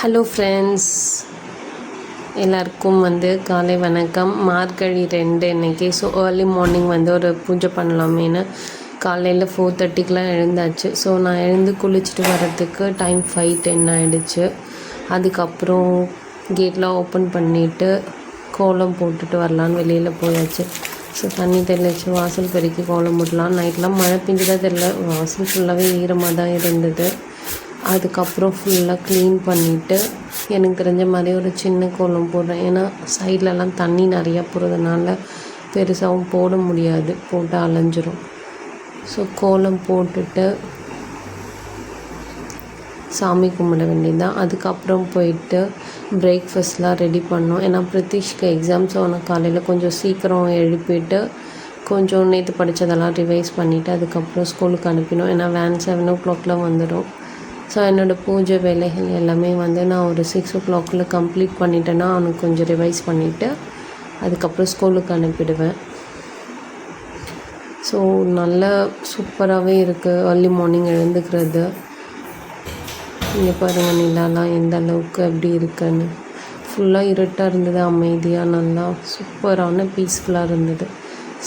Hello friends, எல்லாருக்கும் காலை வணக்கம். மார்கழி 2 இன்றைக்கி. ஸோ ஏர்லி மார்னிங் ஒரு பூஜை பண்ணலாமேன்னு காலையில் 4:30க்கெலாம் எழுந்தாச்சு. ஸோ நான் எழுந்து குளிச்சுட்டு வர்றதுக்கு டைம் 5:10 ஆகிடுச்சு. அதுக்கப்புறம் கேட்லாம் ஓப்பன் பண்ணிவிட்டு கோலம் போட்டுட்டு வரலான்னு வெளியில் போயாச்சு. ஸோ தண்ணி தெளிச்சு வாசல் பெருக்கி கோலம் போடலாம். நைட்லாம் மழை பெஞ்சுதான் தெரியல, வாசல் ஃபுல்லாகவே ஈரமாக தான் இருந்தது. அதுக்கப்புறம் ஃபுல்லாக க்ளீன் பண்ணிவிட்டு எனக்கு தெரிஞ்ச மாதிரி ஒரு சின்ன கோலம் போடுறேன். ஏன்னா சைட்லலாம் தண்ணி நிறையா போகிறதுனால பெருசாகவும் போட முடியாது, போட்டு அலைஞ்சிரும். ஸோ கோலம் போட்டுட்டு சாமி கும்பிட வேண்டியதுதான். அதுக்கப்புறம் போயிட்டு பிரேக்ஃபாஸ்ட்லாம் ரெடி பண்ணோம். ஏன்னா பிரித்திஷ்க்கு எக்ஸாம்ஸ் அவனை காலையில் கொஞ்சம் சீக்கிரம் எழுப்பிட்டு கொஞ்சம் நேற்று படித்ததெல்லாம் ரிவைஸ் பண்ணிவிட்டு அதுக்கப்புறம் ஸ்கூலுக்கு அனுப்பினோம். ஏன்னா வேன் 7 o'clock வந்துடும். ஸோ என்னோடய பூஜை வேலைகள் எல்லாமே நான் ஒரு 6 o'clock கம்ப்ளீட் பண்ணிட்டேன்னா அவனுக்கு கொஞ்சம் ரிவைஸ் பண்ணிவிட்டு அதுக்கப்புறம் ஸ்கூலுக்கு அனுப்பிடுவேன். ஸோ நல்லா சூப்பராகவே இருக்குது ஏர்லி மார்னிங் எழுந்துக்கிறது. இங்கே பாருங்கள் நிலாலாம் எந்த அளவுக்கு எப்படி இருக்குன்னு. ஃபுல்லாக இருட்டாக இருந்தது, அமைதியாக நல்லா சூப்பரான பீஸ்ஃபுல்லாக இருந்தது.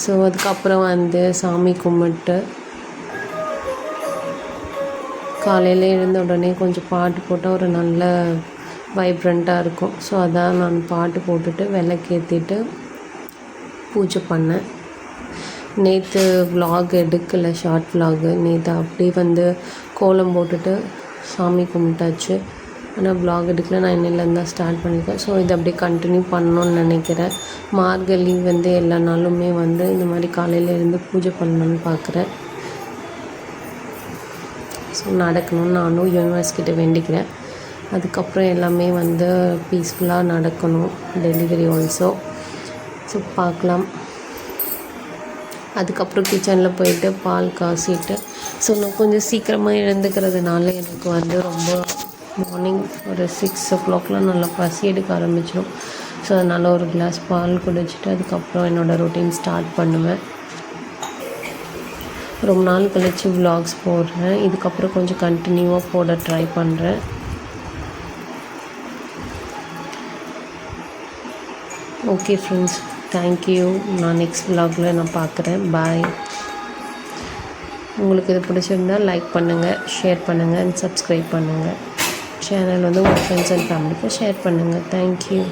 ஸோ அதுக்கப்புறம் சாமி கும்பிட்டு காலையில் எழுந்த உடனே கொஞ்சம் பாட்டு போட்டால் ஒரு நல்ல வைப்ரண்ட்டாக இருக்கும். ஸோ அதான் நான் பாட்டு போட்டுட்டு விளக்கேற்றிட்டு பூஜை பண்ணேன். நேற்று விலாக் எடுக்கலை, ஷார்ட் விலாகு. நேற்று அப்படி கோலம் போட்டுட்டு சாமி கும்பிட்டாச்சு. ஆனால் விலாக் எடுக்கல, நான் இன்னிலேருந்து தான் ஸ்டார்ட் பண்ணியிருக்கேன். ஸோ இதை அப்படியே கண்டினியூ பண்ணணுன்னு நினைக்கிறேன். மார்கழி எல்லா நாளுமே இந்த மாதிரி காலையில் இருந்து பூஜை பண்ணணுன்னு பார்க்குறேன். ஸோ நடக்கணும்னு நானும் யூனிவர்ஸ்கிட்ட வேண்டிக்கிறேன். அதுக்கப்புறம் எல்லாமே பீஸ்ஃபுல்லாக நடக்கணும், டெலிவரி ஆல்சோ. ஸோ பார்க்கலாம். அதுக்கப்புறம் கிச்சனில் போயிட்டு பால் காசிட்டு ஸோ நான் கொஞ்சம் சீக்கிரமாக எழுந்துக்கிறதுனால எனக்கு ரொம்ப மார்னிங் ஒரு 6 o'clock நல்லா பசி எடுக்க ஆரம்பிச்சிடும். ஸோ அதனால் ஒரு கிளாஸ் பால் குடிச்சிட்டு அதுக்கப்புறம் என்னோடய ரொட்டீன் ஸ்டார்ட் பண்ணுவேன். ரொம்ப நாள் கழித்து விலாக்ஸ் போடுறேன். இதுக்கப்புறம் கொஞ்சம் கண்டினியூவாக போட ட்ரை பண்ணுறேன். Okay friends, thank you. நான் நெக்ஸ்ட் விலாகில் நான் பார்க்குறேன். பாய். உங்களுக்கு இது பிடிச்சிருந்தால் லைக் பண்ணுங்கள், ஷேர் பண்ணுங்கள் அண்ட் சப்ஸ்கிரைப் பண்ணுங்கள். சேனல் உங்கள் ஃப்ரெண்ட்ஸ் அண்ட் ஃபேமிலிக்கு ஷேர் பண்ணுங்கள். தேங்க்யூ.